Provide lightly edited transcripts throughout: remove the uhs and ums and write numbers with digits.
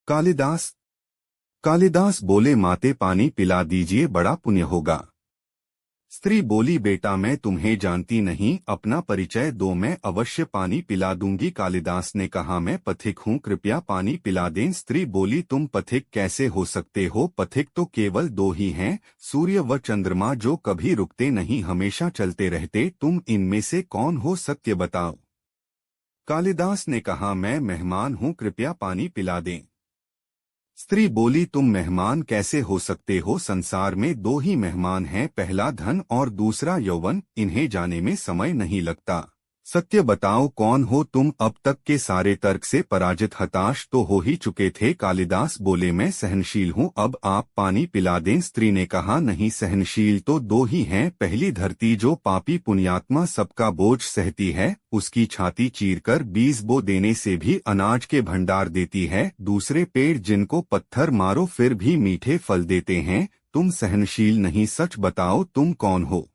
कालिदास कालिदास बोले, माते पानी पिला दीजिए, बड़ा पुण्य होगा। स्त्री बोली, बेटा मैं तुम्हें जानती नहीं, अपना परिचय दो, मैं अवश्य पानी पिला दूंगी। कालिदास ने कहा, मैं पथिक हूँ, कृपया पानी पिला दें। स्त्री बोली, तुम पथिक कैसे हो सकते हो? पथिक तो केवल दो ही हैं, सूर्य व चंद्रमा, जो कभी रुकते नहीं, हमेशा चलते रहते। तुम इनमें से कौन हो, सत्य बताओ। कालिदास ने कहा, मैं मेहमान हूँ, कृपया पानी पिला दें। स्त्री बोली, तुम मेहमान कैसे हो सकते हो? संसार में दो ही मेहमान हैं, पहला धन और दूसरा यौवन, इन्हें जाने में समय नहीं लगता। सत्य बताओ, कौन हो तुम? अब तक के सारे तर्क से पराजित हताश तो हो ही चुके थे। कालिदास बोले, मैं सहनशील हूँ, अब आप पानी पिला दें। स्त्री ने कहा, नहीं, सहनशील तो दो ही हैं, पहली धरती जो पापी पुण्यात्मा सबका बोझ सहती है, उसकी छाती चीरकर बीज बो देने से भी अनाज के भंडार देती है। दूसरे पेड़ जिनको पत्थर मारो फिर भी मीठे फल देते हैं। तुम सहनशील नहीं, सच बताओ तुम कौन हो?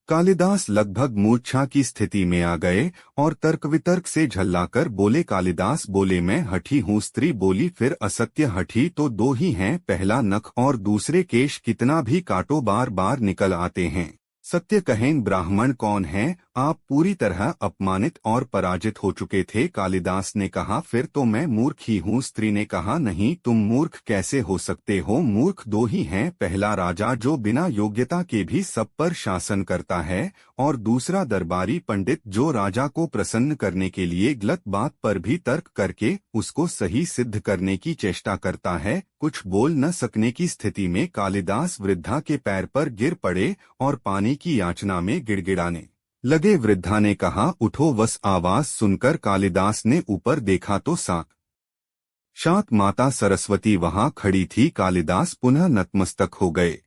कालिदास लगभग मूर्छा की स्थिति में आ गए और तर्क वितर्क से झल्लाकर बोले। कालिदास बोले, मैं हठी हूँ। स्त्री बोली, फिर असत्य, हठी तो दो ही हैं, पहला नख और दूसरे केश, कितना भी काटो बार बार निकल आते हैं। सत्य कहें, ब्राह्मण कौन है? आप पूरी तरह अपमानित और पराजित हो चुके थे। कालिदास ने कहा, फिर तो मैं मूर्ख ही हूँ। स्त्री ने कहा, नहीं, तुम मूर्ख कैसे हो सकते हो? मूर्ख दो ही हैं, पहला राजा जो बिना योग्यता के भी सब पर शासन करता है, और दूसरा दरबारी पंडित जो राजा को प्रसन्न करने के लिए गलत बात पर भी तर्क करके उसको सही सिद्ध करने की चेष्टा करता है। कुछ बोल न सकने की स्थिति में कालिदास वृद्धा के पैर पर गिर पड़े और पानी की याचना में गिड़गिड़ाने लगे। वृद्धा ने कहा, उठो। बस आवाज सुनकर कालिदास ने ऊपर देखा तो साक्षात माता सरस्वती वहां खड़ी थी। कालिदास पुनः नतमस्तक हो गए।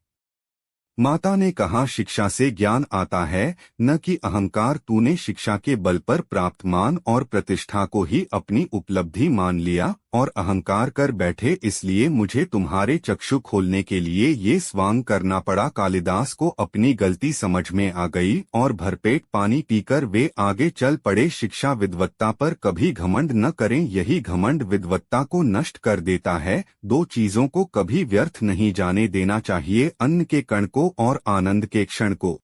माता ने कहा, शिक्षा से ज्ञान आता है, न कि अहंकार। तूने शिक्षा के बल पर प्राप्त मान और प्रतिष्ठा को ही अपनी उपलब्धि मान लिया और अहंकार कर बैठे, इसलिए मुझे तुम्हारे चक्षु खोलने के लिए ये स्वांग करना पड़ा। कालिदास को अपनी गलती समझ में आ गई और भरपेट पानी पीकर वे आगे चल पड़े। शिक्षा विद्वत्ता पर कभी घमंड न करें, यही घमंड विद्वत्ता को नष्ट कर देता है। दो चीजों को कभी व्यर्थ नहीं जाने देना चाहिए, अन्न के कण को और आनंद के क्षण को।